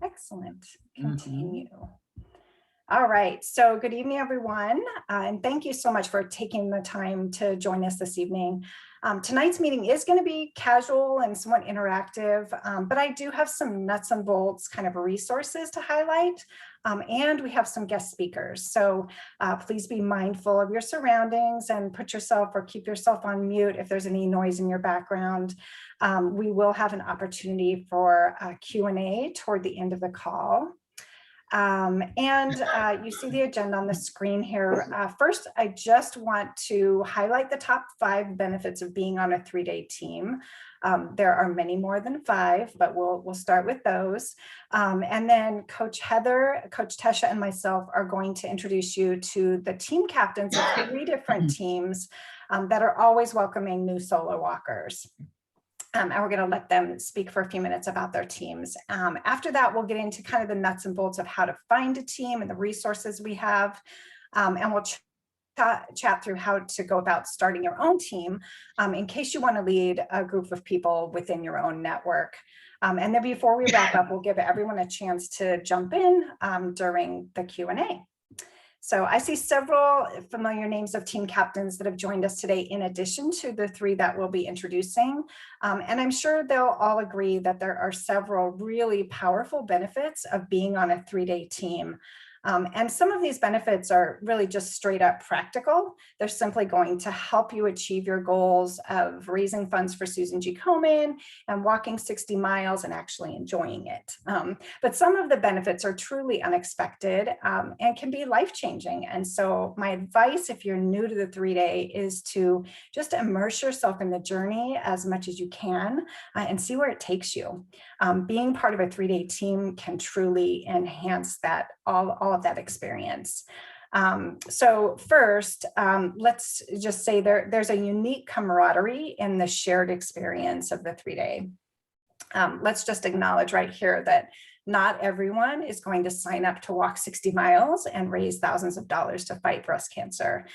Excellent. Continue. All right. So good evening, everyone. And thank you so much for taking the time to join us this evening. Tonight's meeting is going to be casual and somewhat interactive, but I do have some nuts and bolts kind of resources to highlight. And we have some guest speakers. So please be mindful of your surroundings and put yourself or keep yourself on mute if there's any noise in your background. We will have an opportunity for Q&A toward the end of the call. You see the agenda on the screen here. First, I just want to highlight the top 5 benefits of being on a 3-day team. There are many more than 5, but we'll start with those. And then Coach Heather, Coach Tesha, and myself are going to introduce you to the team captains of 3 different teams that are always welcoming new solo walkers. And we're going to let them speak for a few minutes about their teams. After that, we'll get into kind of the nuts and bolts of how to find a team and the resources we have. And we'll chat through how to go about starting your own team in case you want to lead a group of people within your own network. And then before we wrap up, we'll give everyone a chance to jump in during the Q&A. So I see several familiar names of team captains that have joined us today, in addition to the 3 that we'll be introducing. And I'm sure they'll all agree that there are several really powerful benefits of being on a 3-day team. And some of these benefits are really just straight up practical. They're simply going to help you achieve your goals of raising funds for Susan G. Komen and walking 60 miles and actually enjoying it. But some of the benefits are truly unexpected and can be life-changing. And so my advice, if you're new to the 3-day, is to just immerse yourself in the journey as much as you can and see where it takes you. Being part of a 3-day team can truly enhance that all of that experience. So first, let's just say there's a unique camaraderie in the shared experience of the 3-day. Let's just acknowledge right here that not everyone is going to sign up to walk 60 miles and raise thousands of dollars to fight breast cancer.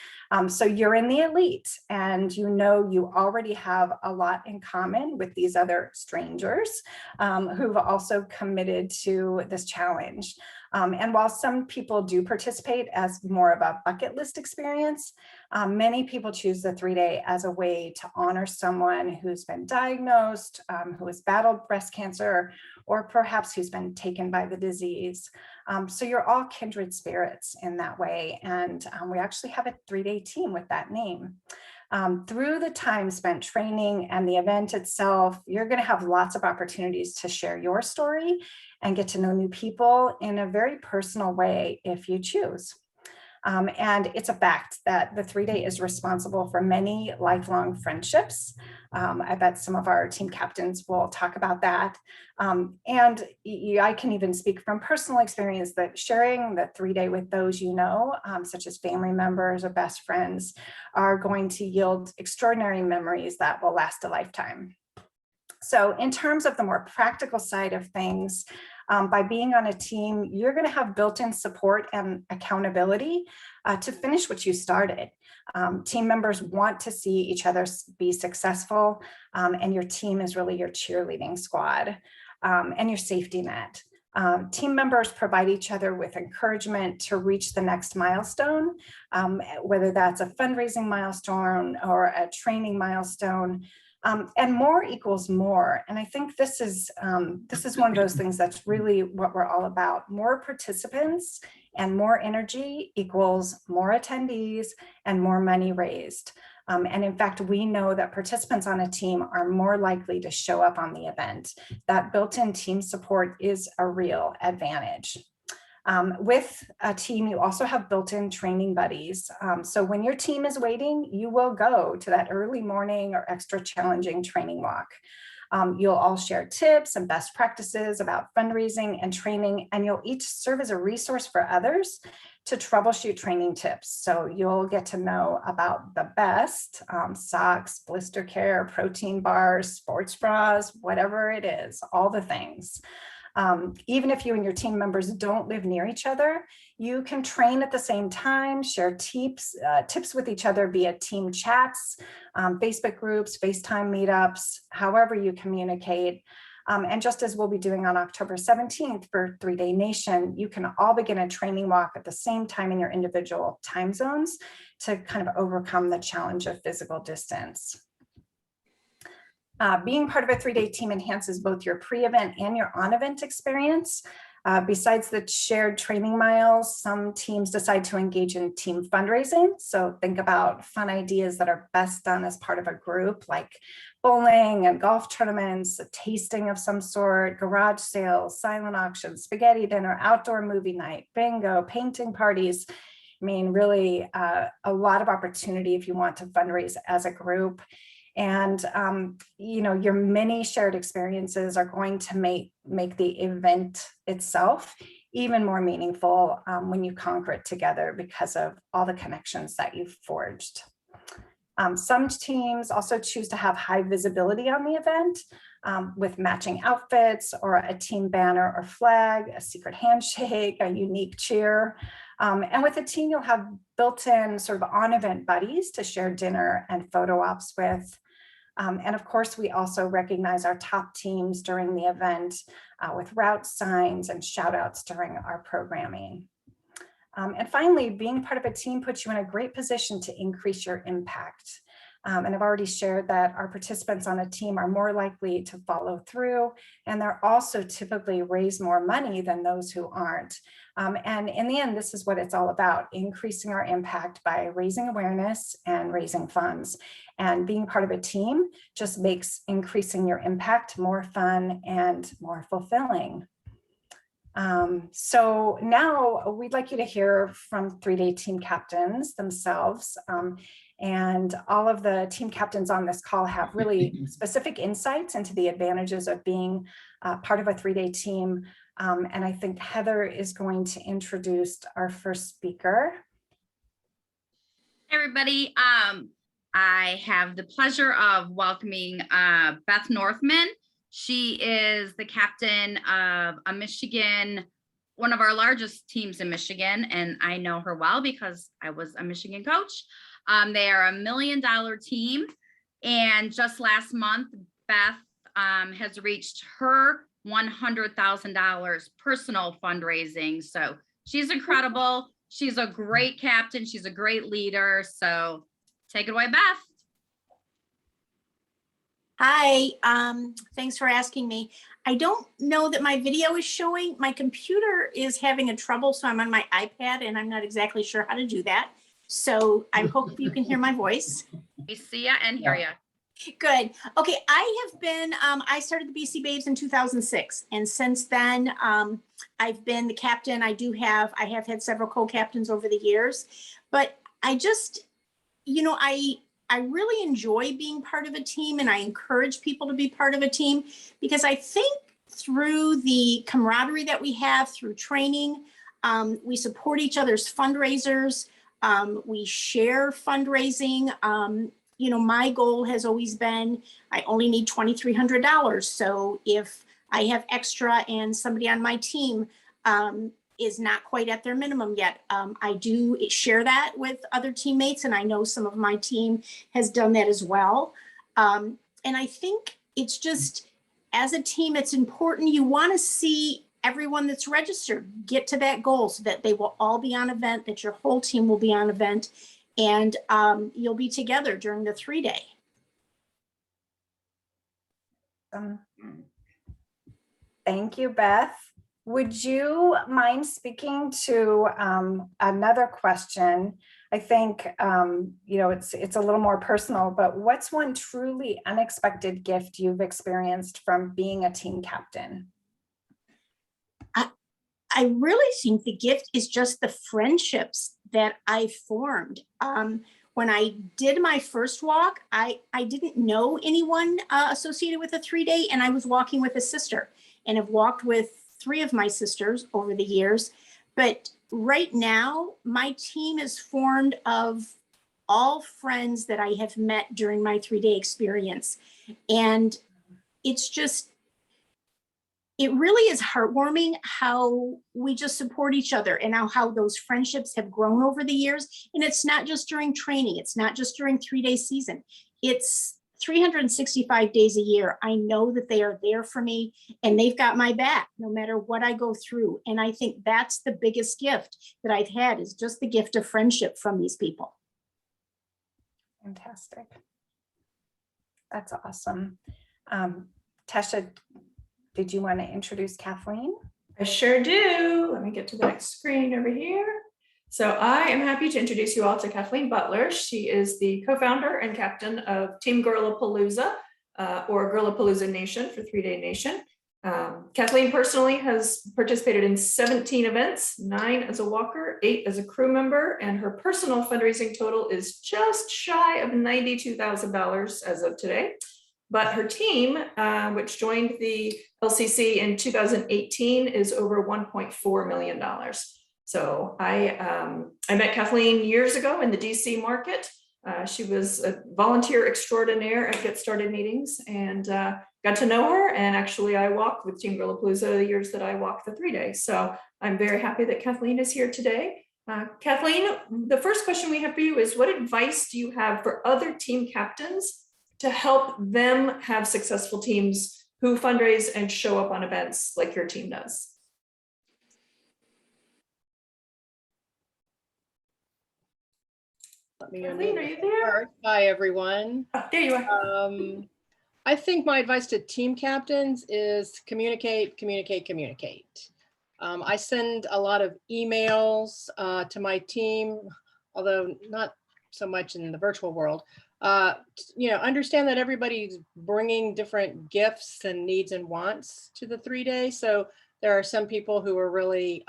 So you're in the elite, and you know you already have a lot in common with these other strangers who've also committed to this challenge. And while some people do participate as more of a bucket list experience, many people choose the 3-day as a way to honor someone who's been diagnosed, who has battled breast cancer, or perhaps who's been taken by the disease. So you're all kindred spirits in that way. And we actually have a 3-day team with that name. Through the time spent training and the event itself, you're going to have lots of opportunities to share your story and get to know new people in a very personal way if you choose. And it's a fact that the 3-day is responsible for many lifelong friendships. I bet some of our team captains will talk about that. I can even speak from personal experience that sharing the 3-day with those you know, such as family members or best friends, are going to yield extraordinary memories that will last a lifetime. So in terms of the more practical side of things, by being on a team, you're going to have built-in support and accountability to finish what you started. Team members want to see each other be successful, and your team is really your cheerleading squad and your safety net. Team members provide each other with encouragement to reach the next milestone, whether that's a fundraising milestone or a training milestone. And more equals more. And I think this is one of those things that's really what we're all about. More participants and more energy equals more attendees and more money raised. And in fact, we know that participants on a team are more likely to show up on the event. That built-in team support is a real advantage. With a team, you also have built-in training buddies. So when your team is waiting, you will go to that early morning or extra challenging training walk. You'll all share tips and best practices about fundraising and training, and you'll each serve as a resource for others to troubleshoot training tips. So you'll get to know about the best socks, blister care, protein bars, sports bras, whatever it is, all the things. Even if you and your team members don't live near each other, you can train at the same time, share tips with each other via team chats, Facebook groups, FaceTime meetups, however you communicate. And just as we'll be doing on October 17th for 3-Day Nation, you can all begin a training walk at the same time in your individual time zones to kind of overcome the challenge of physical distance. Being part of a 3-day team enhances both your pre-event and your on-event experience. Besides the shared training miles, some teams decide to engage in team fundraising. So think about fun ideas that are best done as part of a group, like bowling and golf tournaments, a tasting of some sort, garage sales, silent auctions, spaghetti dinner, outdoor movie night, bingo, painting parties. I mean, really a lot of opportunity if you want to fundraise as a group. And, you know, your many shared experiences are going to make the event itself even more meaningful when you conquer it together because of all the connections that you've forged. Some teams also choose to have high visibility on the event with matching outfits or a team banner or flag, a secret handshake, a unique cheer. And with a team, you'll have built-in sort of on-event buddies to share dinner and photo ops with. And of course, we also recognize our top teams during the event with route signs and shout outs during our programming. And finally, being part of a team puts you in a great position to increase your impact. And I've already shared that our participants on a team are more likely to follow through, and they're also typically raise more money than those who aren't. And in the end, this is what it's all about, increasing our impact by raising awareness and raising funds. And being part of a team just makes increasing your impact more fun and more fulfilling. So now we'd like you to hear from 3-day team captains themselves. And all of the team captains on this call have really specific insights into the advantages of being part of a 3-day team. And I think Heather is going to introduce our first speaker. Hey everybody, I have the pleasure of welcoming Beth Northman. She is the captain of a Michigan, one of our largest teams in Michigan, and I know her well because I was a Michigan coach. They are a $1 million team, and just last month, Beth has reached her $100,000 personal fundraising. So she's incredible. She's a great captain. She's a great leader. So take it away, Beth. Hi, thanks for asking me. I don't know that my video is showing. My computer is having a trouble, so I'm on my iPad and I'm not exactly sure how to do that. So I hope you can hear my voice. We see you and hear you. Good. Okay, I have been, I started the BC Babes in 2006. And since then, I've been the captain. I have had several co-captains over the years, but I just, you know, I really enjoy being part of a team, and I encourage people to be part of a team because I think through the camaraderie that we have through training, we support each other's fundraisers, we share fundraising. You know, my goal has always been, I only need $2,300. So if I have extra and somebody on my team is not quite at their minimum yet, I do share that with other teammates, and I know some of my team has done that as well. And I think it's just, as a team, it's important. You want to see everyone that's registered get to that goal so that they will all be on event, that your whole team will be on event, and you'll be together during the 3-day. Thank you, Beth. Would you mind speaking to another question? I think, you know, it's a little more personal, but what's one truly unexpected gift you've experienced from being a team captain? I really think the gift is just the friendships that I formed. When I did my first walk, I didn't know anyone associated with a 3-day, and I was walking with a sister, and have walked with 3 of my sisters over the years. But right now, my team is formed of all friends that I have met during my 3-day experience. And it's just, it really is heartwarming how we just support each other, and how those friendships have grown over the years. And it's not just during training. It's not just during 3-day season. It's 365 days a year. I know that they are there for me and they've got my back no matter what I go through. And I think that's the biggest gift that I've had, is just the gift of friendship from these people. Fantastic. That's awesome. Tasha, did you want to introduce Kathleen? I sure do. Let me get to the next screen over here. So I am happy to introduce you all to Kathleen Butler. She is the co-founder and captain of Team Gorillapalooza, or Gorillapalooza Nation for 3 Day Nation. Kathleen personally has participated in 17 events, 9 as a walker, 8 as a crew member, and her personal fundraising total is just shy of $92,000 as of today. But her team, which joined the LCC in 2018, is over $1.4 million. So I met Kathleen years ago in the DC market. She was a volunteer extraordinaire at Get Started meetings, and got to know her. And actually I walked with Team Gorillapalooza the years that I walked the 3 days. So I'm very happy that Kathleen is here today. Kathleen, the first question we have for you is, what advice do you have for other team captains to help them have successful teams who fundraise and show up on events like your team does? Kathleen, are you there? Hi, everyone. Oh, there you are. I think my advice to team captains is communicate, communicate, communicate. I send a lot of emails to my team, although not so much in the virtual world. Understand that everybody's bringing different gifts and needs and wants to the 3 days. So there are some people who are really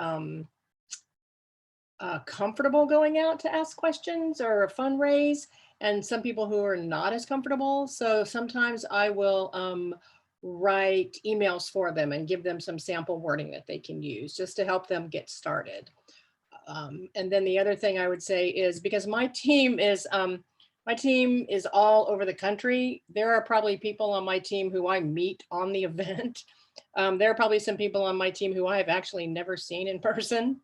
comfortable going out to ask questions or fundraise, and some people who are not as comfortable. So sometimes I will write emails for them and give them some sample wording that they can use just to help them get started. And then the other thing I would say is, because my team is all over the country, there are probably people on my team who I meet on the event. There are probably some people on my team who I have actually never seen in person.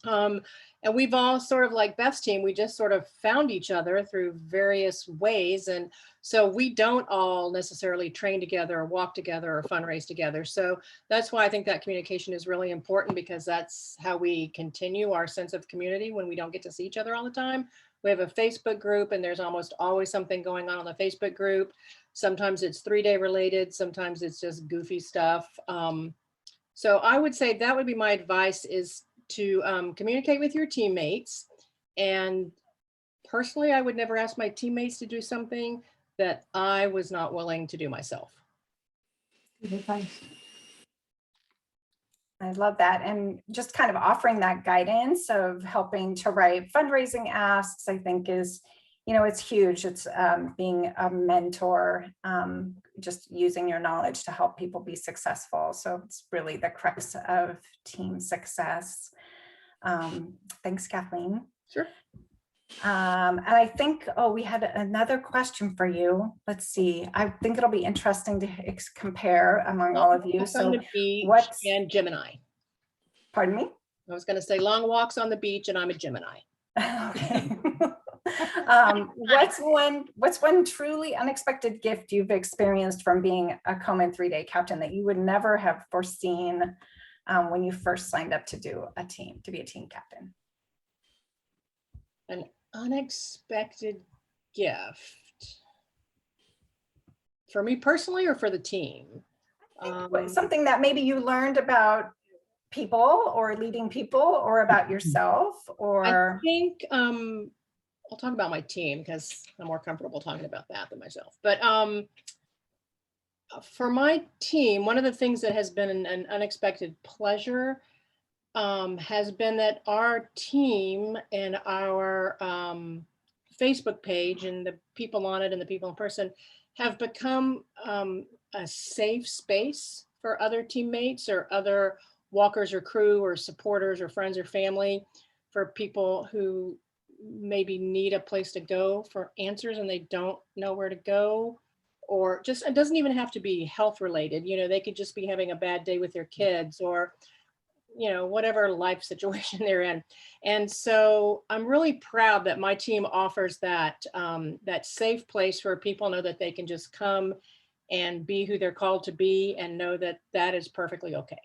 And we've all sort of, like Beth's team, we just sort of found each other through various ways. And so we don't all necessarily train together or walk together or fundraise together. So that's why I think that communication is really important, because that's how we continue our sense of community when we don't get to see each other all the time. We have a Facebook group, and there's almost always something going on the Facebook group. Sometimes it's 3 day related, sometimes it's just goofy stuff. So I would say that would be my advice, is to communicate with your teammates. And personally, I would never ask my teammates to do something that I was not willing to do myself. I love that. And just kind of offering that guidance of helping to write fundraising asks, I think is, it's huge. It's being a mentor, just using your knowledge to help people be successful. So it's really the crux of team success. Thanks, Kathleen. Sure. And I think, we had another question for you. Let's see. I think it'll be interesting to compare among all of you. So what's and Gemini? Pardon me? I was going to say long walks on the beach, and I'm a Gemini. Okay. What's one truly unexpected gift you've experienced from being a Komen 3 day captain that you would never have foreseen when you first signed up to be a team captain? An unexpected gift for me personally, or for the team? Something that maybe you learned about people or leading people, or about yourself, or I think I'll talk about my team because I'm more comfortable talking about that than myself. But for my team, one of the things that has been an unexpected pleasure has been that our team and our Facebook page and the people on it and the people in person have become a safe space for other teammates or other walkers or crew or supporters or friends or family, for people who maybe need a place to go for answers and they don't know where to go. Or just, it doesn't even have to be health related. They could just be having a bad day with their kids, or you know, whatever life situation they're in. And so I'm really proud that my team offers that, that safe place where people know that they can just come and be who they're called to be and know that that is perfectly okay.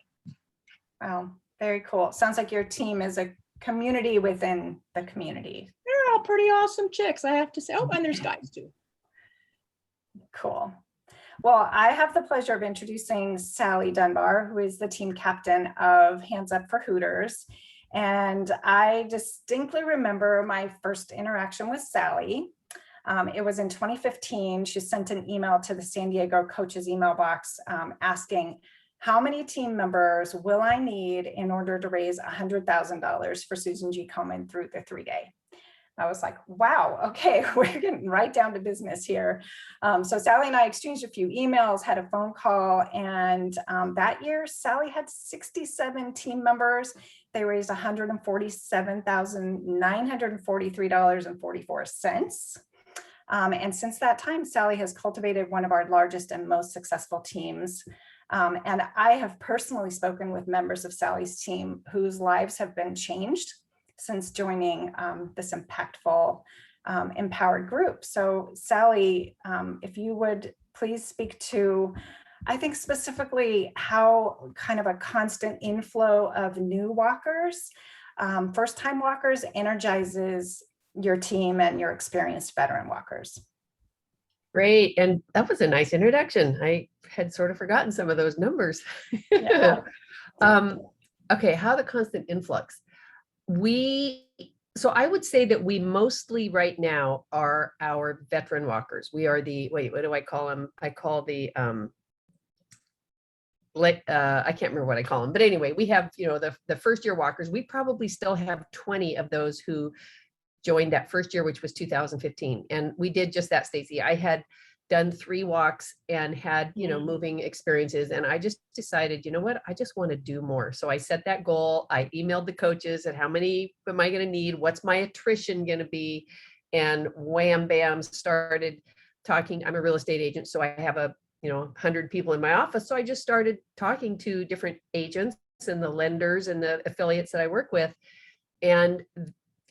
Wow, very cool. Sounds like your team is a community within the community. They're all pretty awesome chicks, I have to say. Oh, and there's guys too. Cool. Well, I have the pleasure of introducing Sally Dunbar, who is the team captain of Hands Up for Hooters. And I distinctly remember my first interaction with Sally. It was in 2015. She sent an email to the San Diego coaches email box asking, how many team members will I need in order to raise $100,000 for Susan G. Komen through the 3-day? I was like, wow, okay, we're getting right down to business here. So Sally and I exchanged a few emails, had a phone call, and that year, Sally had 67 team members. They raised $147,943.44. And since that time, Sally has cultivated one of our largest and most successful teams. And I have personally spoken with members of Sally's team whose lives have been changed since joining this impactful, empowered group. So Sally, if you would please speak to, I think specifically how kind of a constant inflow of new walkers, first-time walkers energizes your team and your experienced veteran walkers. Great. And that was a nice introduction. I had sort of forgotten some of those numbers. Yeah. Okay, how the constant influx. So I would say that we mostly right now are our veteran walkers. We are the, wait, what do I call them? I call the, I can't remember what I call them, but anyway, we have, you know, the first year walkers. We probably still have 20 of those who joined that first year, which was 2015. And we did just that, Stacy. I had done 3 walks and had, you know, moving experiences. And I just decided, you know what, I just want to do more. So I set that goal. I emailed the coaches and how many am I going to need? What's my attrition going to be? And wham, bam, started talking. I'm a real estate agent. So I have 100 people in my office. So I just started talking to different agents and the lenders and the affiliates that I work with. And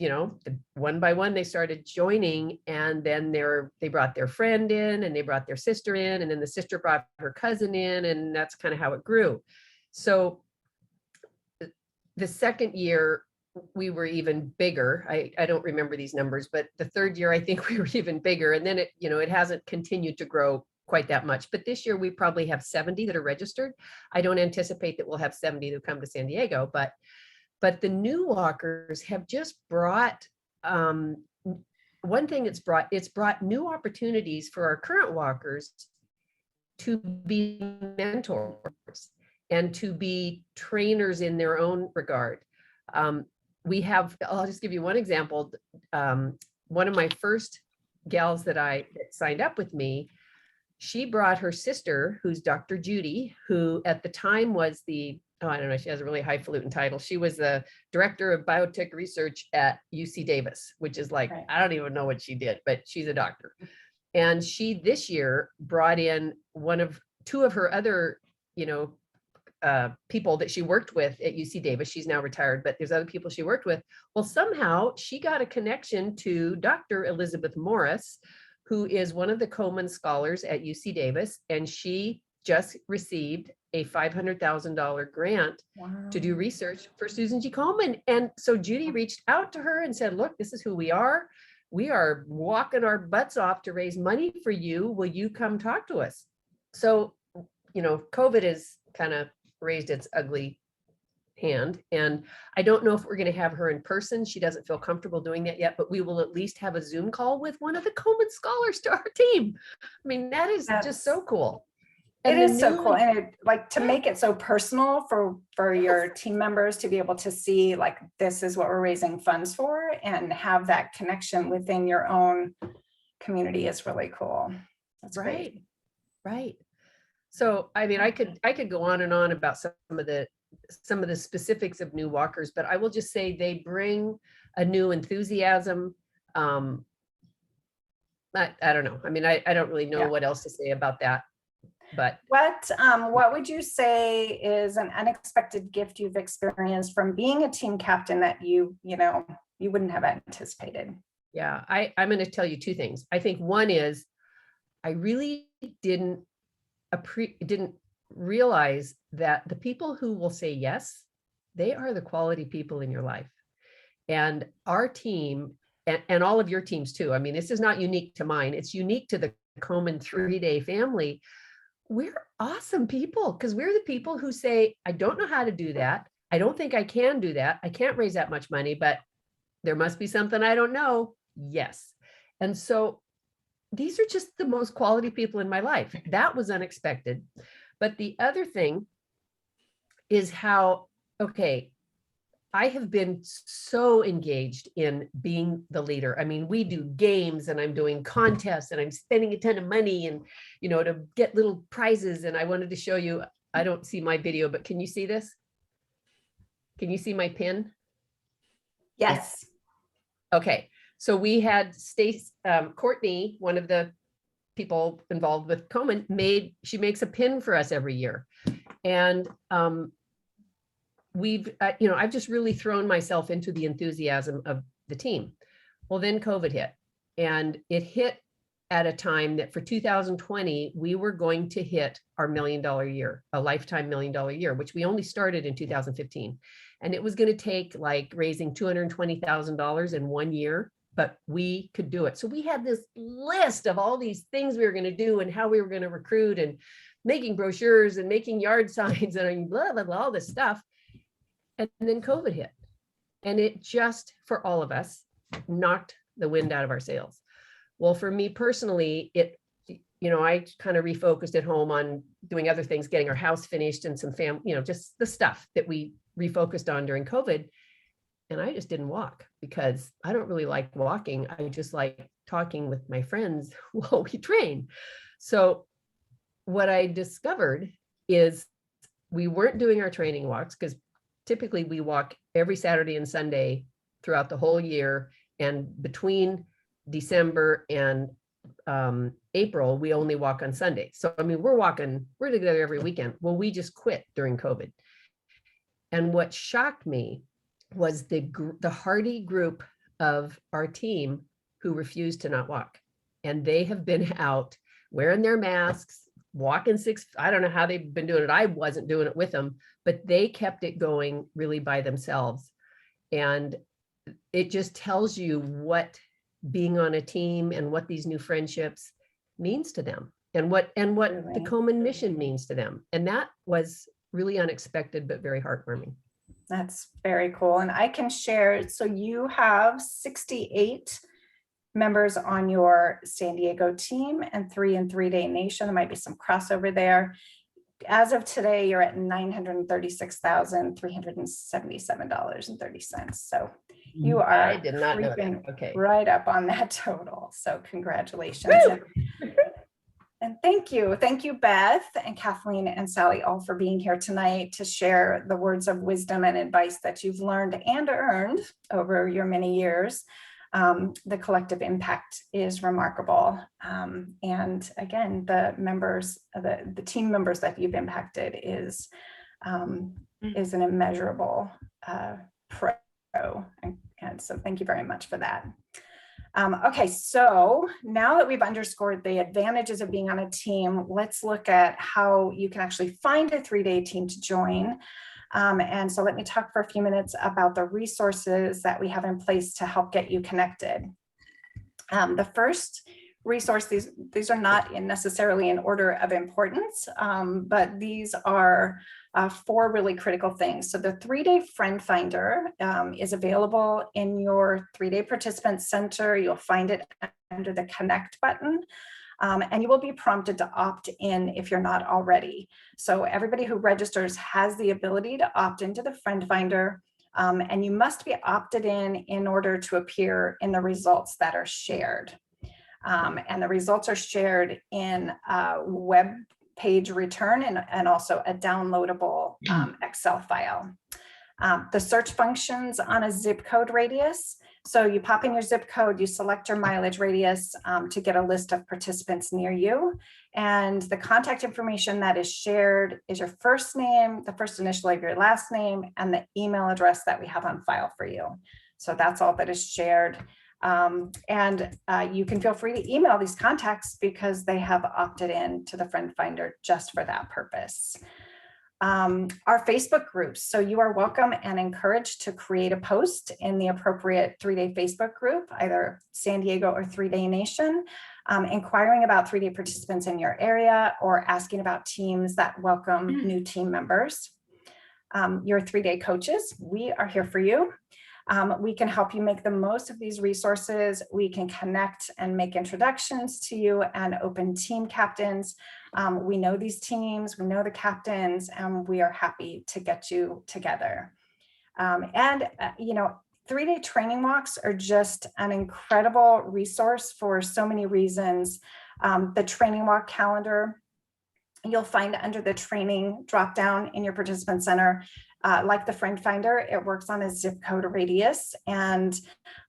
you know, one by one, they started joining, and then they brought their friend in, and they brought their sister in, and then the sister brought her cousin in, and that's kind of how it grew. So the second year, we were even bigger. I don't remember these numbers, but the third year, I think we were even bigger. And then it hasn't continued to grow quite that much. But this year, we probably have 70 that are registered. I don't anticipate that we'll have 70 who come to San Diego, but the new walkers have just brought, one thing it's brought new opportunities for our current walkers to be mentors and to be trainers in their own regard. I'll just give you one example. One of my first gals that signed up with me, she brought her sister, who's Dr. Judy, who at the time was I don't know, she has a really highfalutin title. She was the director of biotech research at UC Davis, which is like, right. I don't even know what she did, but she's a doctor. And she this year brought in 2 of her other, people that she worked with at UC Davis. She's now retired, but there's other people she worked with. Well, somehow she got a connection to Dr. Elizabeth Morris, who is one of the Komen scholars at UC Davis. And she just received a $500,000 grant to do research for Susan G. Komen. And so Judy reached out to her and said, look, this is who we are. We are walking our butts off to raise money for you. Will you come talk to us? So, COVID has kind of raised its ugly hand. And I don't know if we're going to have her in person. She doesn't feel comfortable doing that yet, but we will at least have a Zoom call with one of the Komen scholars to our team. I mean, that is just so cool. And it is so cool. And to make it so personal for your team members to be able to see, like, this is what we're raising funds for, and have that connection within your own community is really cool. That's right. Great. Right. So, I mean, I could go on and on about some of the specifics of new walkers, but I will just say they bring a new enthusiasm. I don't know. I mean, I don't really know what else to say about that. but What would you say is an unexpected gift you've experienced from being a team captain that you wouldn't have anticipated? yeah, I'm going to tell you two things. I think one is I really didn't realize that the people who will say yes, they are the quality people in your life. And our team and all of your teams too. I mean, this is not unique to mine. It's unique to the Komen 3-day family. We're awesome people because we're the people who say, I don't know how to do that. I don't think I can do that. I can't raise that much money, but there must be something I don't know. Yes. And so these are just the most quality people in my life. That was unexpected. But the other thing is how, okay, I have been so engaged in being the leader. I mean, we do games and I'm doing contests and I'm spending a ton of money and, to get little prizes. And I wanted to show you, I don't see my video, but can you see this? Can you see my pin? Yes. Okay. So we had Courtney, one of the people involved with Komen, she makes a pin for us every year. And, I've just really thrown myself into the enthusiasm of the team. Well, then COVID hit, and it hit at a time that for 2020, we were going to hit our $1 million year, a lifetime $1 million year, which we only started in 2015. And it was going to take like raising $220,000 in 1 year, but we could do it. So we had this list of all these things we were going to do and how we were going to recruit and making brochures and making yard signs and blah, blah, blah, all this stuff. And then COVID hit, and it just, for all of us, knocked the wind out of our sails. Well, for me personally, I kind of refocused at home on doing other things, getting our house finished and some just the stuff that we refocused on during COVID. And I just didn't walk because I don't really like walking. I just like talking with my friends while we train. So what I discovered is we weren't doing our training walks because typically we walk every Saturday and Sunday throughout the whole year. And between December and April, we only walk on Sunday. So, I mean, we're together every weekend. Well, we just quit during COVID. And what shocked me was the hardy group of our team who refused to not walk. And they have been out wearing their masks, walking I don't know how they've been doing it. I wasn't doing it with them, but they kept it going really by themselves. And it just tells you what being on a team and what these new friendships means to them and what Really? the Komen mission means to them. And that was really unexpected, but very heartwarming. That's very cool. And I can share, so you have 68 members on your San Diego team and 3 in 3-day nation. There might be some crossover there. As of today, you're at $936,377.30. So you are I did not know that. creeping Okay. right up on that total. So congratulations. And thank you, Beth and Kathleen and Sally, all for being here tonight to share the words of wisdom and advice that you've learned and earned over your many years. The collective impact is remarkable. And again, the team members that you've impacted is an immeasurable pro. And so thank you very much for that. Okay, so now that we've underscored the advantages of being on a team, let's look at how you can actually find a 3-day team to join. And so let me talk for a few minutes about the resources that we have in place to help get you connected. The first resource, these are not necessarily in order of importance, but these are 4 really critical things. So the 3-day friend finder is available in your 3-day participant center. You'll find it under the connect button. And you will be prompted to opt in if you're not already. So everybody who registers has the ability to opt into the friend finder, and you must be opted in order to appear in the results that are shared. And the results are shared in a web page return and also a downloadable Excel file. The search functions on a zip code radius. So you pop in your zip code, you select your mileage radius to get a list of participants near you. And the contact information that is shared is your first name, the first initial of your last name, and the email address that we have on file for you. So that's all that is shared. You can feel free to email these contacts because they have opted in to the Friend Finder just for that purpose. Our Facebook groups. So you are welcome and encouraged to create a post in the appropriate 3-day Facebook group, either San Diego or 3-Day Nation, inquiring about 3-day participants in your area or asking about teams that welcome new team members. Your 3-day coaches, we are here for you. We can help you make the most of these resources. We can connect and make introductions to you and open team captains. We know these teams, we know the captains, and we are happy to get you together. 3-day training walks are just an incredible resource for so many reasons. The training walk calendar, you'll find under the training dropdown in your participant center. Like the Friend Finder, it works on a zip code radius. And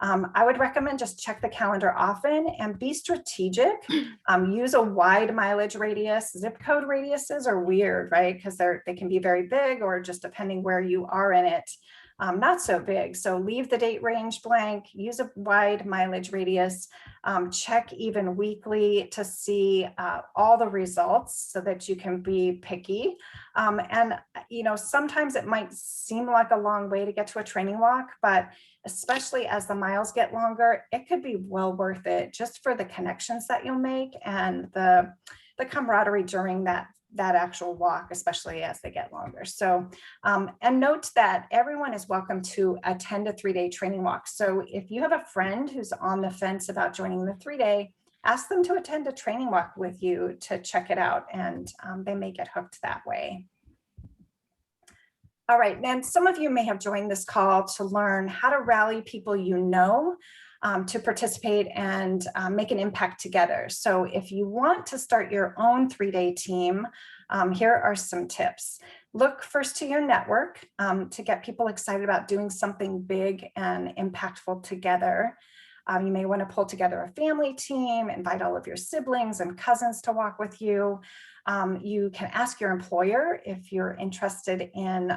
I would recommend just check the calendar often and be strategic. Use a wide mileage radius. Zip code radiuses are weird, right? Because they can be very big or just depending where you are in it, not so big. So leave the date range blank, use a wide mileage radius, check even weekly to see all the results so that you can be picky. Sometimes it might seem like a long way to get to a training walk, but especially as the miles get longer, it could be well worth it just for the connections that you'll make and the camaraderie during that actual walk, especially as they get longer. So, and note that everyone is welcome to attend a 3-day training walk. So if you have a friend who's on the fence about joining the 3-day, ask them to attend a training walk with you to check it out, and they may get hooked that way. All right, and some of you may have joined this call to learn how to rally people to participate and make an impact together. So if you want to start your own 3-day team, here are some tips. Look first to your network to get people excited about doing something big and impactful together. You may want to pull together a family team, invite all of your siblings and cousins to walk with you. You can ask your employer if you're interested in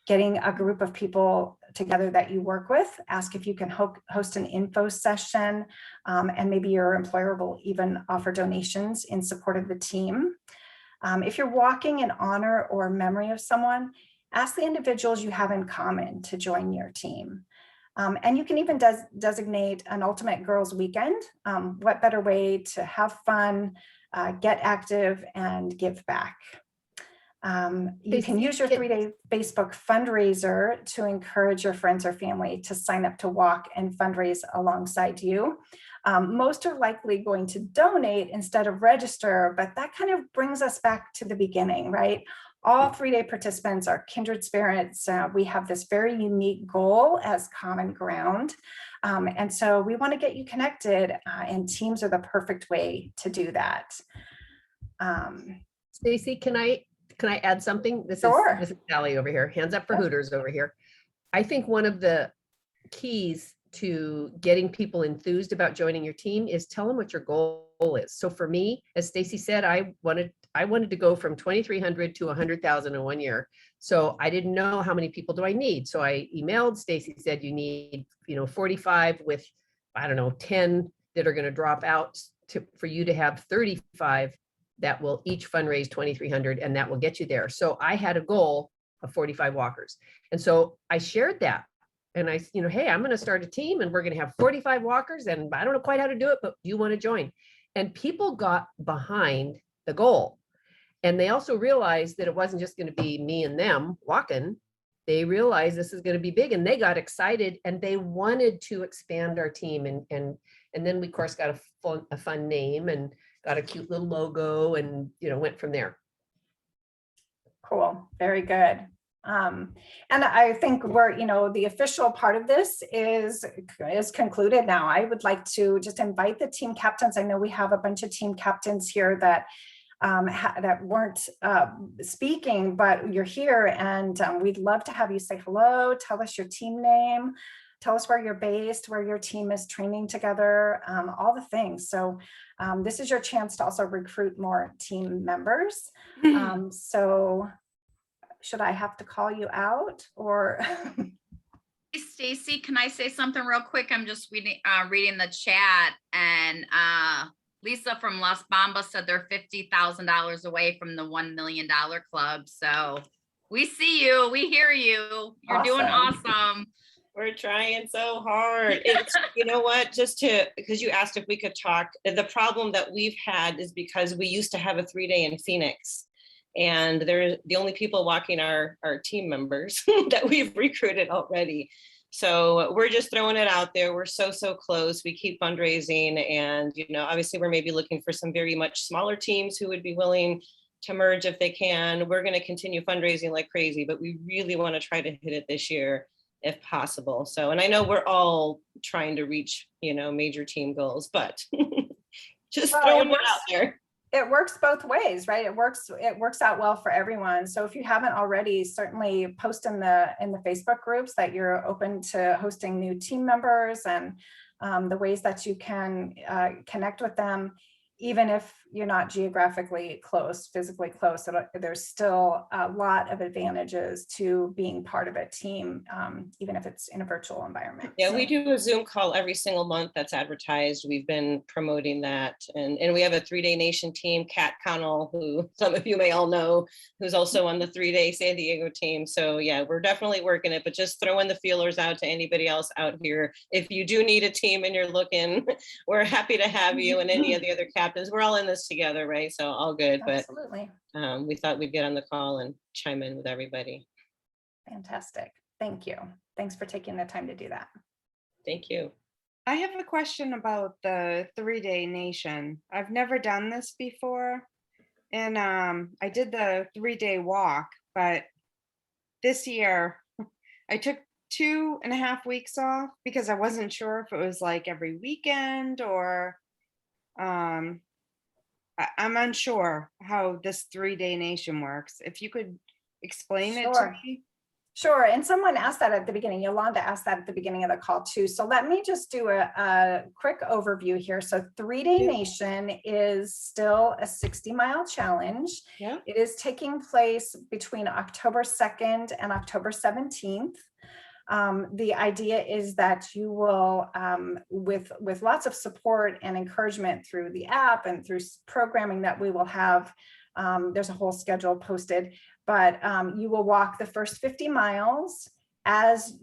getting a group of people together that you work with. Ask if you can host an info session, and maybe your employer will even offer donations in support of the team. If you're walking in honor or memory of someone, ask the individuals you have in common to join your team. And you can even designate an ultimate girls weekend. What better way to have fun, get active, and give back. You can use your 3-day Facebook fundraiser to encourage your friends or family to sign up to walk and fundraise alongside you. Most are likely going to donate instead of register, but that kind of brings us back to the beginning, right? All 3-day participants are kindred spirits. We have this very unique goal as common ground. And so we want to get you connected, and teams are the perfect way to do that. Stacy, can I add something? Sure. This is Sally over here. Hands up for Hooters over here. I think one of the keys to getting people enthused about joining your team is tell them what your goal is. So for me, as Stacy said, I wanted to go from 2,300 to 100,000 in 1 year. So I didn't know how many people do I need. So I emailed. Stacy said you need 45 with 10 that are going to drop out for you to have 35 that will each fundraise 2,300, and that will get you there. So I had a goal of 45 walkers. And so I shared that. And I, hey, I'm going to start a team and we're going to have 45 walkers, and I don't know quite how to do it, but do you want to join? And people got behind the goal. And they also realized that it wasn't just going to be me and them walking. They realized this is going to be big, and they got excited and they wanted to expand our team. And then we, of course, got a fun name and got a cute little logo, and went from there. Cool. Very good. And I think we're, the official part of this is concluded now. I would like to just invite the team captains. I know we have a bunch of team captains here that that weren't speaking, but you're here, and we'd love to have you say hello, tell us your team name, tell us where you're based, where your team is training together, all the things. So this is your chance to also recruit more team members. So should I have to call you out, or? Hey, Stacy, can I say something real quick? I'm just reading the chat, and Lisa from Las Bambas said they're $50,000 away from the $1 million club. So we see you, we hear you. You're doing awesome. We're trying so hard. It's, you know what, because you asked if we could talk, the problem that we've had is because we used to have a 3-day in Phoenix, and they're the only people walking our team members that we've recruited already. So we're just throwing it out there. We're so close. We keep fundraising, and, you know, obviously we're maybe looking for some very much smaller teams who would be willing to merge if they can. We're going to continue fundraising like crazy, but we really want to try to hit it this year if possible. So, and I know we're all trying to reach, you know, major team goals, but just throwing it out there. It works both ways, right? It works out well for everyone. So if you haven't already, certainly post in the Facebook groups that you're open to hosting new team members, and the ways that you can connect with them. Even if you're not geographically close, physically close, there's still a lot of advantages to being part of a team, even if it's in a virtual environment. Yeah, so. We do a Zoom call every single month that's advertised. We've been promoting that. And we have a 3-day nation team, Kat Connell, who some of you may all know, who's also on the 3-day San Diego team. So yeah, we're definitely working it, but just throwing the feelers out to anybody else out here. If you do need a team and you're looking, we're happy to have you, and any of the other captains. We're all in this together, right? So all good. Absolutely. But we thought we'd get on the call and chime in with everybody. Fantastic. Thank you. Thanks for taking the time to do that. Thank you. I have a question about the 3-day nation. I've never done this before. And I did the 3-day walk, but this year I took 2.5 weeks off because I wasn't sure if it was like every weekend, or I'm unsure how this 3-day nation works. If you could explain it to me. Sure. And someone asked that at the beginning. Yolanda asked that at the beginning of the call too. So let me just do a quick overview here. So 3-day nation is still a 60-mile challenge. Yeah. It is taking place between October 2nd and October 17th. The idea is that you will, with lots of support and encouragement through the app and through programming that we will have, there's a whole schedule posted, but you will walk the first 50 miles as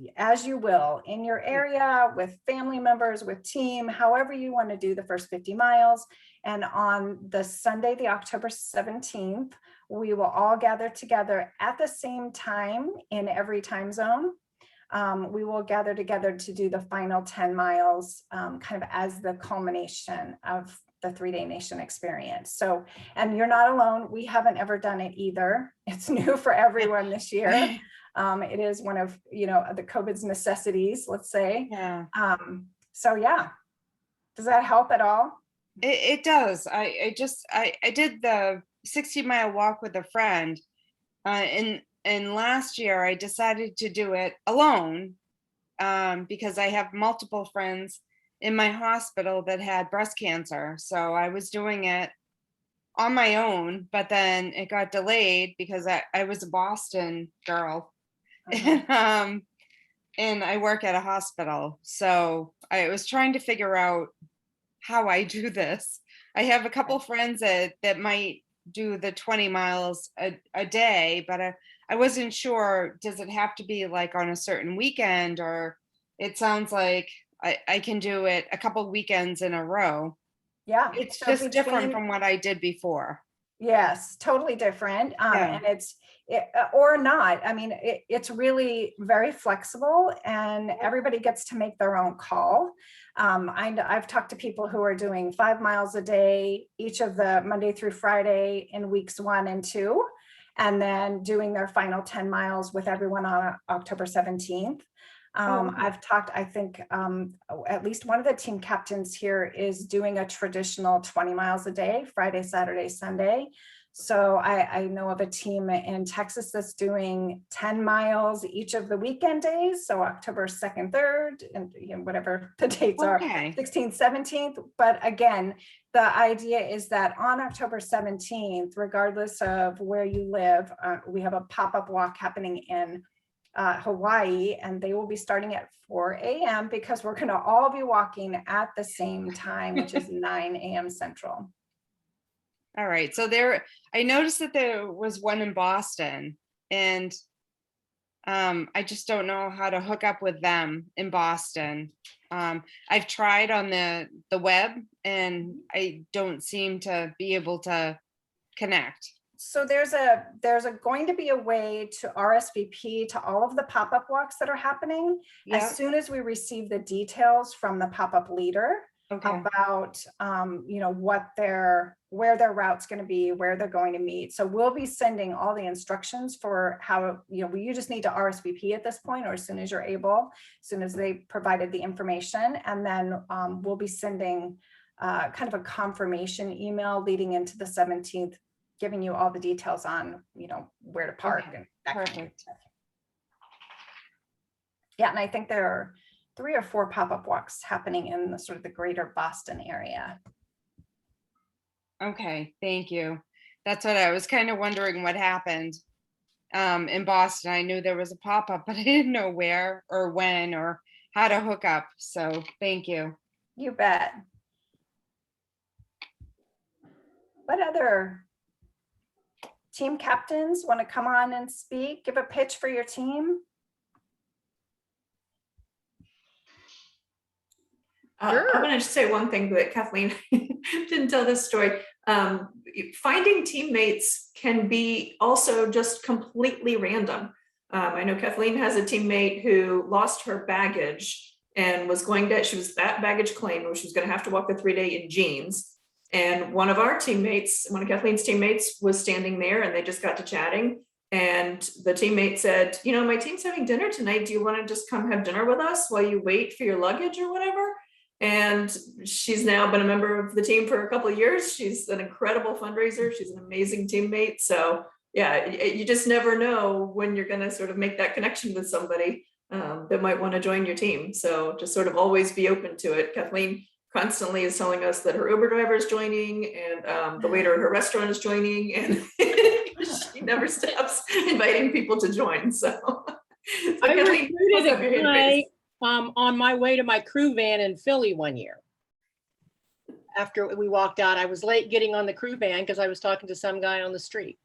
you will in your area, with family members, with team, however you want to do the first 50 miles. And on the Sunday, the October 17th, we will all gather together at the same time in every time zone. We will gather together to do the final 10 miles kind of as the culmination of the 3-day nation experience. So, and you're not alone. We haven't ever done it either. It's new for everyone this year. It is one of, the COVID's necessities, let's say. Yeah. So yeah, does that help at all? It does. I did the 60-mile walk with a friend, and last year I decided to do it alone because I have multiple friends in my hospital that had breast cancer. So I was doing it on my own, but then it got delayed because I was a Boston girl. And I work at a hospital. So I was trying to figure out how I do this. I have a couple friends that might do the 20 miles a day, but I wasn't sure, does it have to be like on a certain weekend, or it sounds like I can do it a couple weekends in a row. Yeah. It's so just different from what I did before. Yes, totally different. Yeah. And or not. I mean, it's really very flexible, and everybody gets to make their own call. I've talked to people who are doing 5 miles a day, each of the Monday through Friday in weeks 1 and 2, and then doing their final 10 miles with everyone on October 17th. okay. I've talked, I think at least one of the team captains here is doing a traditional 20 miles a day, Friday, Saturday, Sunday. So I know of a team in Texas that's doing 10 miles each of the weekend days. So October 2nd, 3rd, and whatever the dates are, Okay. 16th, 17th. But again, the idea is that on October 17th, regardless of where you live, we have a pop-up walk happening in Hawaii, and they will be starting at 4 a.m. because we're going to all be walking at the same time, which is 9 a.m. Central. All right. So I noticed that there was one in Boston, and I just don't know how to hook up with them in Boston. I've tried on the web, and I don't seem to be able to connect. So there's going to be a way to RSVP to all of the pop-up walks that are happening Yeah. as soon as we receive the details from the pop-up leader Okay. about where their route's going to be, where they're going to meet. So we'll be sending all the instructions for how, you just need to RSVP at this point, or as soon as you're able, as soon as they provided the information. And then we'll be sending kind of a confirmation email leading into the 17th, giving you all the details on, where to park. Okay, And that kind of perfect. stuff. Yeah, and I think there are 3 or 4 pop-up walks happening in the sort of the greater Boston area. Okay, thank you. That's what I was kind of wondering what happened in Boston. I knew there was a pop-up, but I didn't know where or when or how to hook up. So thank you. You bet. What other team captains want to come on and speak? Give a pitch for your team. Sure. I want to just say one thing that Kathleen didn't tell this story. Finding teammates can be also just completely random. I know Kathleen has a teammate who lost her baggage and she was that baggage claim, where she was going to have to walk the 3-day in jeans. And one of Kathleen's teammates was standing there, and they just got to chatting. And the teammate said, my team's having dinner tonight. Do you want to just come have dinner with us while you wait for your luggage or whatever? And she's now been a member of the team for a couple of years. She's an incredible fundraiser. She's an amazing teammate. So yeah, you just never know when you're going to sort of make that connection with somebody that might want to join your team. So just sort of always be open to it. Kathleen constantly is telling us that her Uber driver is joining, and the waiter at her restaurant is joining, and she never stops inviting people to join. So I Kathleen, recruited up your a hand, guy please. on my way to my crew van in Philly one year. After we walked out, I was late getting on the crew van because I was talking to some guy on the street.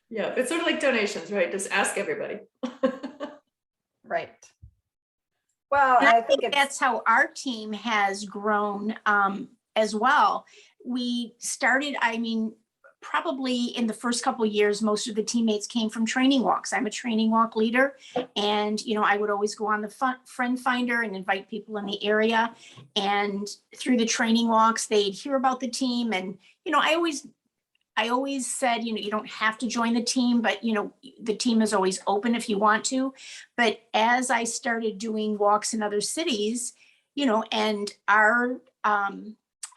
Yeah, it's sort of like donations, right? Just ask everybody. Right. Well, And I I think think that's how our team has grown as well. We started, probably in the first couple of years, most of the teammates came from training walks. I'm a training walk leader, and I would always go on the friend finder and invite people in the area. And through the training walks, they'd hear about the team, and I always said, you don't have to join the team, but the team is always open if you want to. But as I started doing walks in other cities, and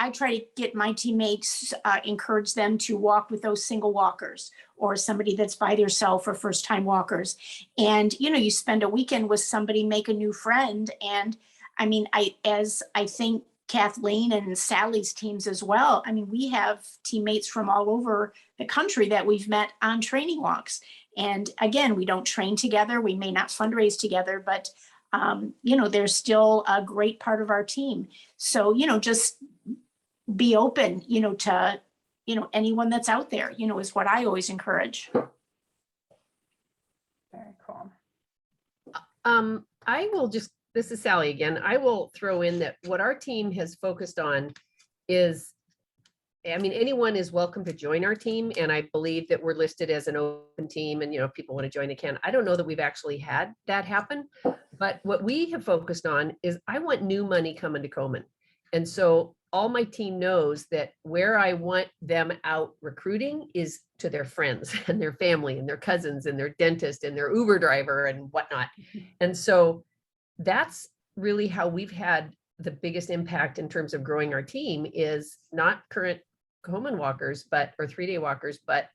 I try to get my teammates, encourage them to walk with those single walkers or somebody that's by themselves or first time walkers. And, you spend a weekend with somebody, make a new friend. And I think Kathleen and Sally's teams as well. We have teammates from all over the country that we've met on training walks. And again, we don't train together. We may not fundraise together, but, they're still a great part of our team. So, just be open, to, anyone that's out there, is what I always encourage. very cool. This is Sally again. I will throw in that what our team has focused on is, anyone is welcome to join our team. And I believe that we're listed as an open team, and, if people want to join, they can. I don't know that we've actually had that happen, but what we have focused on is I want new money coming to Komen. And so all my team knows that where I want them out recruiting is to their friends and their family and their cousins and their dentist and their Uber driver and whatnot. And so that's really how we've had the biggest impact in terms of growing our team, is not current Komen walkers, but, or 3-day walkers, but,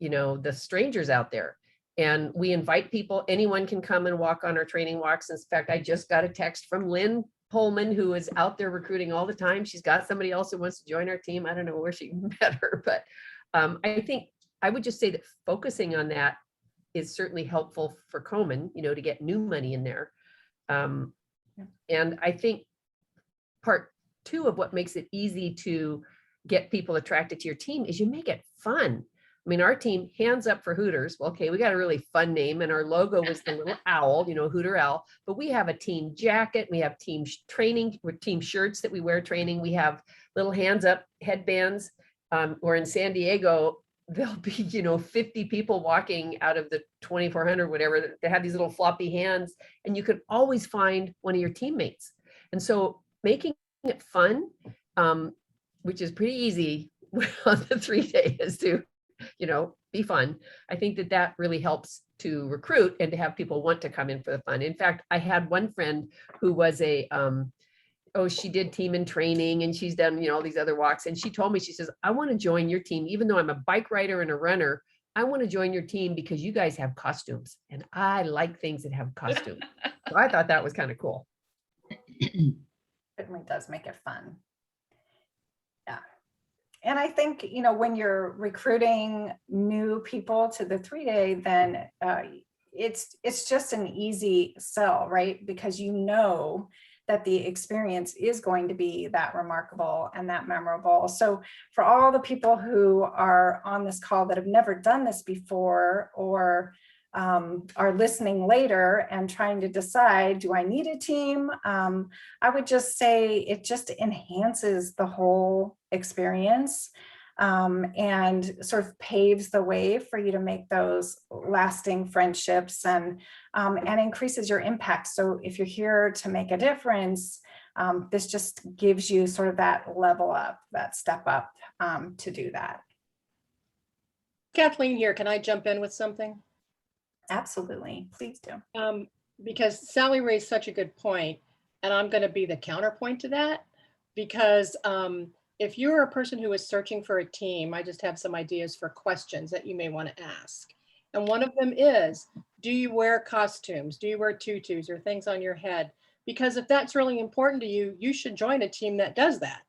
you know, the strangers out there. And we invite people, anyone can come and walk on our training walks. In fact, I just got a text from Lynn Pullman, who is out there recruiting all the time. She's got somebody else who wants to join our team. I don't know where she met her, but I think I would just say that focusing on that is certainly helpful for Komen, you know, to get new money in there. And I think part two of what makes it easy to get people attracted to your team is you make it fun. I mean, our team, Hands Up for Hooters. Well, okay, we got a really fun name, and our logo was the little owl, you know, Hooter Owl. But we have a team jacket, we have team training, with team shirts that we wear training. We have little Hands Up headbands. Or in San Diego, there'll be, you know, 50 people walking out of the 2,400, whatever. They have these little floppy hands, and you could always find one of your teammates. And so making it fun, which is pretty easy on the 3-day, is to, you know, be fun. I think that that really helps to recruit and to have people want to come in for the fun. In fact, I had one friend who was a, she did team in training, and she's done, you know, all these other walks. And she told me, she says, I want to join your team, even though I'm a bike rider and a runner. I want to join your team because you guys have costumes, and I like things that have costumes. So I thought that was kind of cool. Certainly does make it fun. Yeah. And I think, you know, when you're recruiting new people to the 3-day, then it's just an easy sell, right? Because you know that the experience is going to be that remarkable and that memorable. So for all the people who are on this call that have never done this before, or are listening later and trying to decide, do I need a team? I would just say it just enhances the whole experience, and sort of paves the way for you to make those lasting friendships, and increases your impact. So if you're here to make a difference, this just gives you sort of that level up, that step up to do that. Kathleen here, can I jump in with something? Absolutely, please do. Because Sally raised such a good point, and I'm going to be the counterpoint to that, because if you're a person who is searching for a team, I just have some ideas for questions that you may want to ask. And one of them is, do you wear costumes? Do you wear tutus or things on your head? Because if that's really important to you, you should join a team that does that.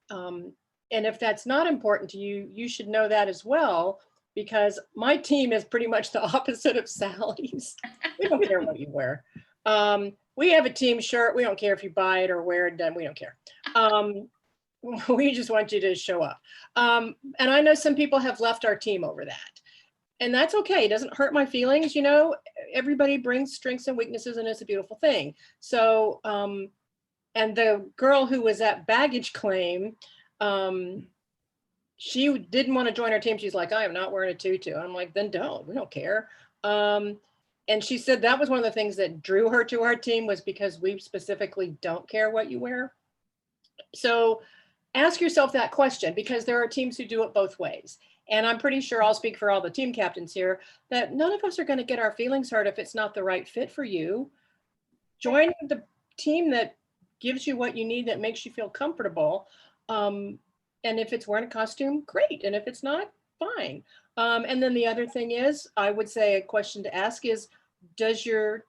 And if that's not important to you, you should know that as well, because my team is pretty much the opposite of Sally's. We don't care what you wear. We have a team shirt. We don't care if you buy it or wear it, then we don't care. We just want you to show up. And I know some people have left our team over that. And that's okay. It doesn't hurt my feelings. You know, everybody brings strengths and weaknesses, and it's a beautiful thing. So, and the girl who was at baggage claim, she didn't want to join our team. She's like, I am not wearing a tutu. I'm like, then don't, we don't care. And she said that was one of the things that drew her to our team, was because we specifically don't care what you wear. So ask yourself that question, because there are teams who do it both ways. And I'm pretty sure, I'll speak for all the team captains here, that none of us are going to get our feelings hurt if it's not the right fit for you. Join the team that gives you what you need, that makes you feel comfortable. And if it's wearing a costume, great. And if it's not, fine. And then the other thing is, I would say a question to ask is, is your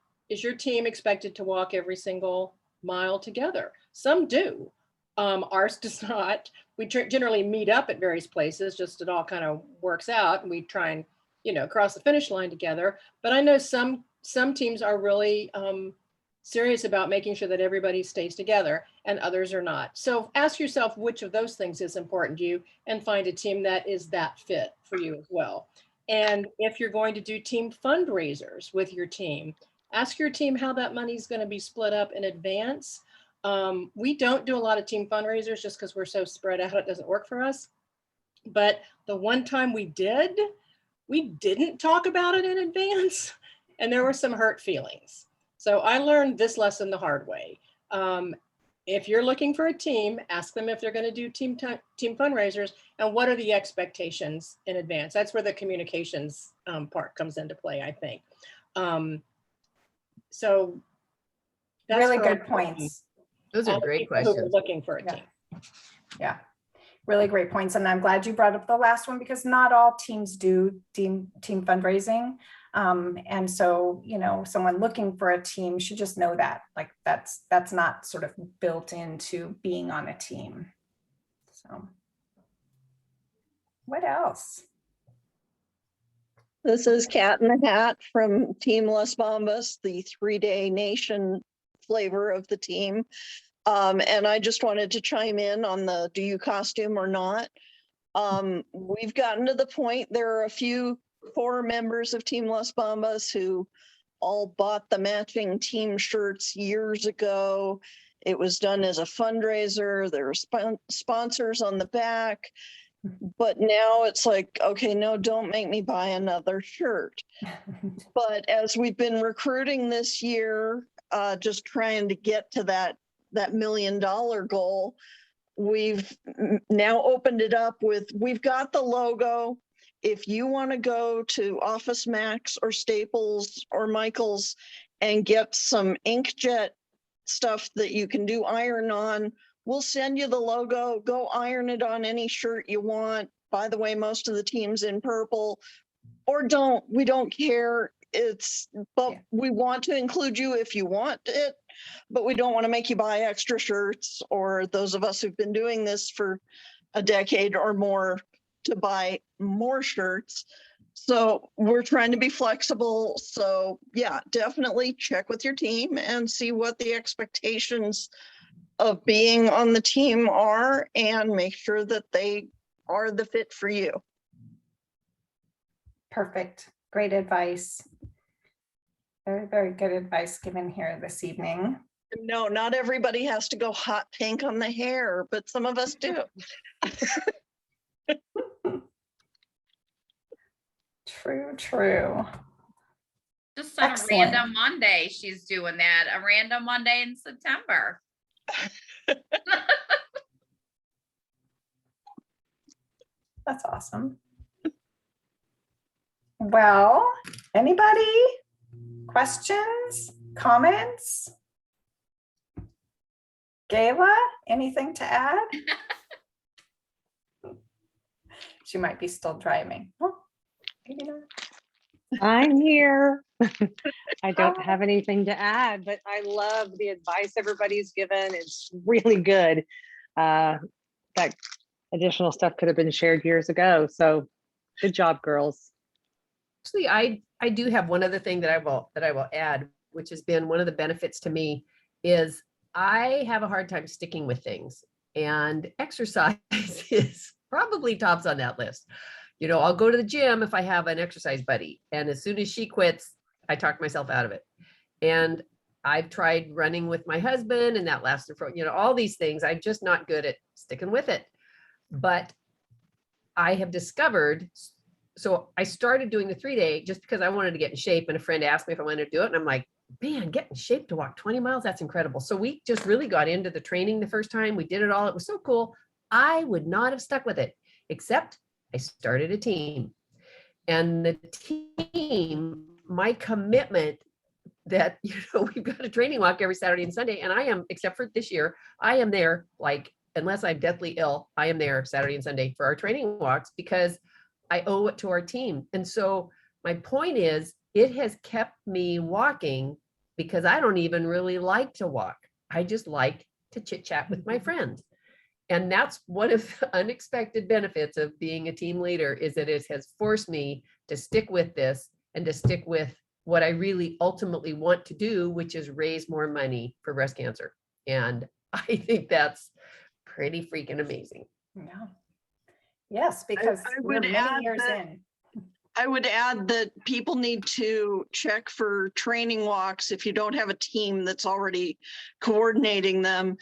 team expected to walk every single mile together? Some do. Ours does not. We generally meet up at various places, just it all kind of works out, and we try and, you know, cross the finish line together. But I know some teams are really serious about making sure that everybody stays together, and others are not. So ask yourself which of those things is important to you, and find a team that is that fit for you as well. And if you're going to do team fundraisers with your team, ask your team how that money is going to be split up in advance. We don't do a lot of team fundraisers just because we're so spread out, it doesn't work for us. But the one time we did, we didn't talk about it in advance, and there were some hurt feelings. So I learned this lesson the hard way. if you're looking for a team, ask them if they're going to do team fundraisers and what are the expectations in advance. That's where the communications part comes into play, I think. So that's Really for good all points. Those all are the great people who are questions. looking for a Yeah. team. Yeah, really great points. And I'm glad you brought up the last one because not all teams do team fundraising. And so, you know, someone looking for a team should just know that, like, that's not sort of built into being on a team. So what else? This is Cat in the Hat from Team Las Bambas, the 3-day nation flavor of the team. And I just wanted to chime in on the do you costume or not. We've gotten to the point, there are a few core members of Team Las Bambas who all bought the matching team shirts years ago. It was done as a fundraiser. There were sponsors on the back. But now it's like, okay, no, don't make me buy another shirt. But as we've been recruiting this year, just trying to get to that $1 million goal, we've now opened it up with, we've got the logo. If you want to go to Office Max or Staples or Michael's and get some inkjet stuff that you can do iron on, we'll send you the logo. Go iron it on any shirt you want. By the way, most of the team's in purple, or don't. We don't care. But we want to include you if you want it, but we don't want to make you buy extra shirts, or those of us who've been doing this for a decade or more to buy more shirts. So we're trying to be flexible. So yeah, definitely check with your team and see what the expectations of being on the team are and make sure that they are the fit for you. Perfect. Great advice. Very, very good advice given here this evening. No, not everybody has to go hot pink on the hair, but some of us do. True. Just on Excellent. a random Monday, she's doing that. A random Monday in September. That's awesome. Well, anybody? Questions, comments? Gayla, anything to add? She might be still driving. Oh, maybe not. I'm here. I don't have anything to add, but I love the advice everybody's given. It's really good. That additional stuff could have been shared years ago. So good job, girls. Actually, I do have one other thing that I will add, which has been one of the benefits to me, is I have a hard time sticking with things, and exercise is probably tops on that list. You know, I'll go to the gym if I have an exercise buddy, and as soon as she quits, I talk myself out of it. And I've tried running with my husband, and that lasted for, you know, all these things. I'm just not good at sticking with it. But I have discovered, so I started doing the 3-day just because I wanted to get in shape, and a friend asked me if I wanted to do it, and I'm like, man, get in shape to walk 20 miles, that's incredible. So we just really got into the training the first time. We did it all. It was so cool. I would not have stuck with it, except I started a team. And the team, my commitment that, you know, we've got a training walk every Saturday and Sunday, and I am, except for this year, I am there, like, unless I'm deathly ill, I am there Saturday and Sunday for our training walks because I owe it to our team. And so my point is, it has kept me walking because I don't even really like to walk. I just like to chit chat with my friends. And that's one of the unexpected benefits of being a team leader, is that it has forced me to stick with this and to stick with what I really ultimately want to do, which is raise more money for breast cancer. And I think that's pretty freaking amazing. Yeah. Yes, because I we're would many add years that- in. I would add that people need to check for training walks if you don't have a team that's already coordinating them.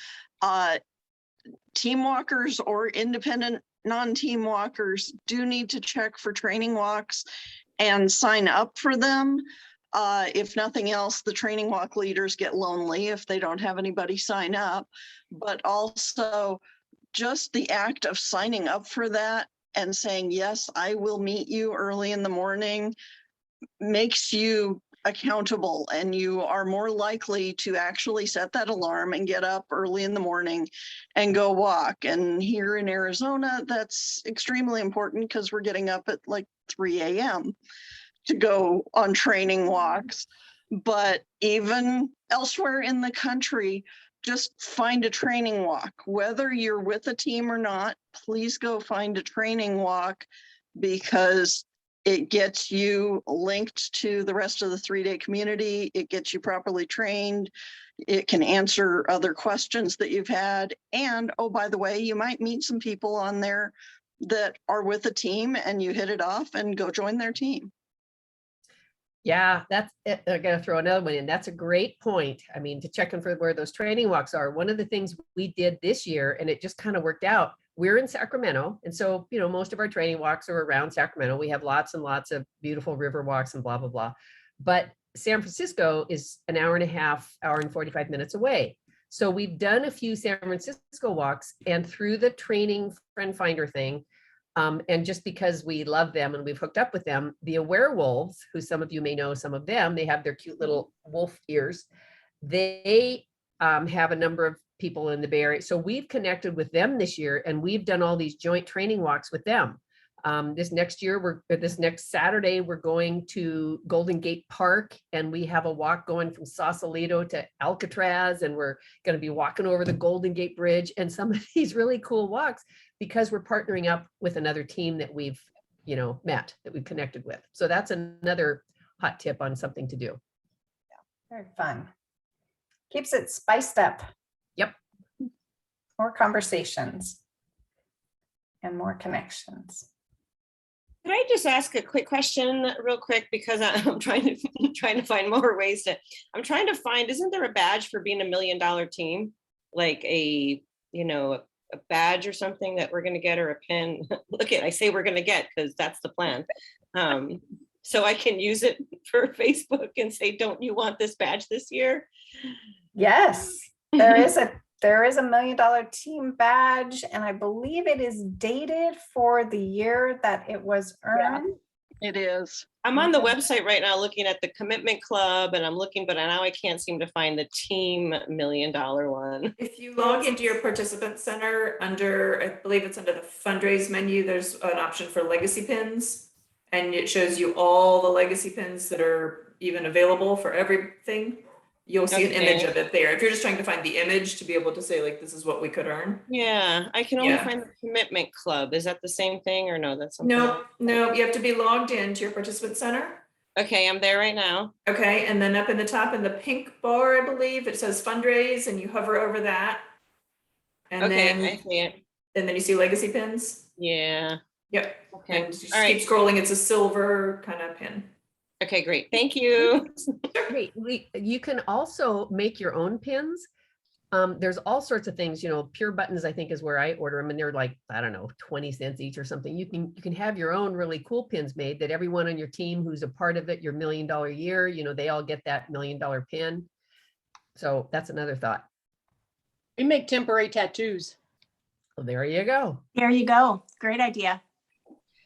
Team walkers or independent non-team walkers do need to check for training walks and sign up for them. If nothing else, the training walk leaders get lonely if they don't have anybody sign up, but also just the act of signing up for that and saying, yes, I will meet you early in the morning makes you accountable, and you are more likely to actually set that alarm and get up early in the morning and go walk. And here in Arizona, that's extremely important because we're getting up at like 3 a.m. to go on training walks. But even elsewhere in the country, just find a training walk. Whether you're with a team or not, please go find a training walk, because it gets you linked to the rest of the 3-day community. It gets you properly trained. It can answer other questions that you've had. And oh, by the way, you might meet some people on there that are with a team, and you hit it off and go join their team. Yeah, that's it. I'm going to throw another one in. That's a great point. I mean, to check in for where those training walks are. One of the things we did this year, and it just kind of worked out. We're in Sacramento. And so, you know, most of our training walks are around Sacramento. We have lots and lots of beautiful river walks and blah, blah, blah. But San Francisco is an hour and a half, hour and 45 minutes away. So we've done a few San Francisco walks, and through the training friend finder thing, and just because we love them and we've hooked up with them, the werewolves, who some of you may know, some of them, they have their cute little wolf ears. They have a number of people in the Bay Area. So we've connected with them this year, and we've done all these joint training walks with them. This next Saturday, we're going to Golden Gate Park, and we have a walk going from Sausalito to Alcatraz, and we're going to be walking over the Golden Gate Bridge and some of these really cool walks, because we're partnering up with another team that we've, you know, met, that we've connected with. So that's another hot tip on something to do. Very fun. Keeps it spiced up. Yep. More conversations and more connections. Could I just ask a quick question real quick, because I'm trying to find more ways to, I'm trying to find, isn't there a badge for being $1 million team? Like a, you know, a badge or something that we're going to get, or a pin? Look at, I say we're going to get, because that's the plan. So I can use it for Facebook and say, don't you want this badge this year? Yes, there is a $1 million team badge, and I believe it is dated for the year that it was earned. Yeah, it is. I'm on the website right now looking at the commitment club, and I'm looking, but now I can't seem to find the team $1 million one. If you log into your participant center under, I believe it's under the fundraise menu, there's an option for legacy pins, and it shows you all the legacy pins that are even available for everything. You'll see an image of it there. If you're just trying to find the image to be able to say, like, this is what we could earn. Yeah, I can only find the commitment club. Is that the same thing, or no? That's something else? No, you have to be logged into your participant center. Okay, I'm there right now. Okay, and then up in the top in the pink bar, I believe it says fundraise, and you hover over that. And then I see it. And then you see legacy pins. Yeah. Yep. Okay. And just keep scrolling. It's a silver kind of pin. Okay, great. Thank you. Great. You can also make your own pins. There's all sorts of things, you know, Pure Buttons, I think, is where I order them, and they're like, I don't know, 20 cents each or something. You can have your own really cool pins made that everyone on your team who's a part of it, your $1 million year, you know, they all get that $1 million pin. So that's another thought. We make temporary tattoos. Well, there you go. There you go. Great idea.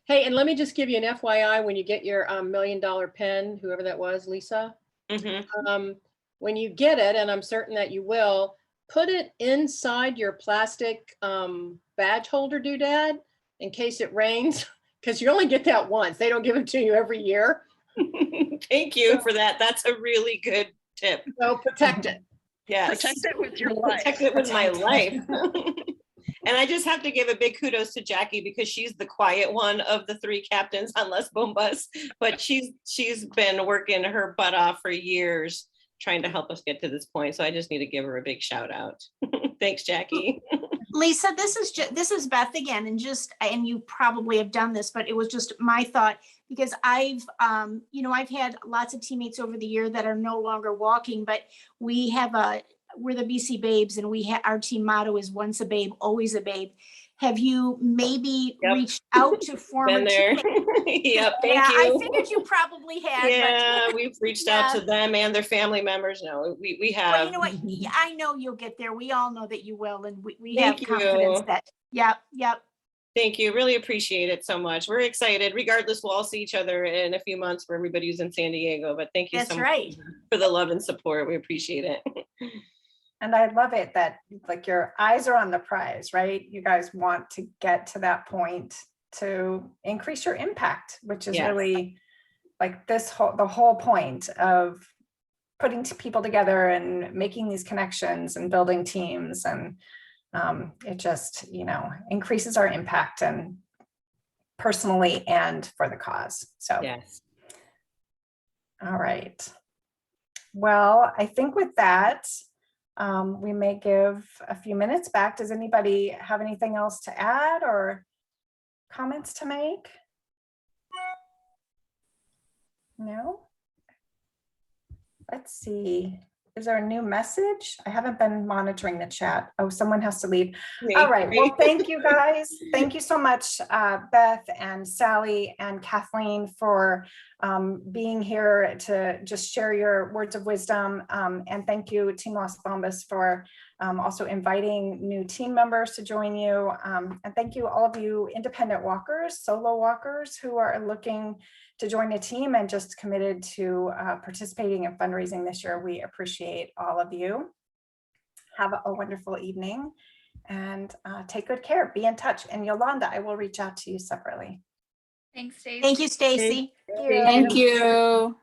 Hey, and let me just give you an FYI when you get your $1 million pen, whoever that was, Lisa. When you get it, and I'm certain that you will, put it inside your plastic badge holder doodad in case it rains, because you only get that once. They don't give it to you every year. Thank you for that. That's a really good tip. So protect it. Yes. Protect it with your life. Protect it with my life. And I just have to give a big kudos to Jackie, because she's the quiet one of the 3 captains on Les Bombas, but she's been working her butt off for years trying to help us get to this point. So I just need to give her a big shout out. Thanks, Jackie. Lisa, this is Beth again, and you probably have done this, but it was just my thought, because I've had lots of teammates over the year that are no longer walking, but we're the BC Babes, and our team motto is once a babe, always a babe. Have you maybe Yep. reached out to former Been there. teammates? Yep, Yeah, thank you. I figured you probably had, Yeah, but we've reached out Yeah. to them and their family members. No, we have. well, you know what? Yeah, I know you'll get there. We all know that you will, and we have Thank confidence you. that, yep. Thank you. Really appreciate it so much. We're excited. Regardless, we'll all see each other in a few months for everybody who's in San Diego. But thank you That's so right. much for the love and support. We appreciate it. And I love it that like your eyes are on the prize, right? You guys want to get to that point to increase your impact, which is Yes. really like the whole point of putting people together and making these connections and building teams. And it just, increases our impact and personally and for the cause. So, Yes. all right. Well, I think with that, we may give a few minutes back. Does anybody have anything else to add or comments to make? No? Let's see. Is there a new message? I haven't been monitoring the chat. Oh, someone has to leave. All right. Well, thank you guys. Thank you so much, Beth and Sally and Kathleen, for being here to just share your words of wisdom. And thank you, Team Las Bambas, for also inviting new team members to join you. And thank you, all of you independent walkers, solo walkers who are looking to join a team and just committed to participating in fundraising this year. We appreciate all of you. Have a wonderful evening and take good care. Be in touch. And Yolanda, I will reach out to you separately. Thanks, Stacey. Thank you, Stacy. Thank you. Thank you.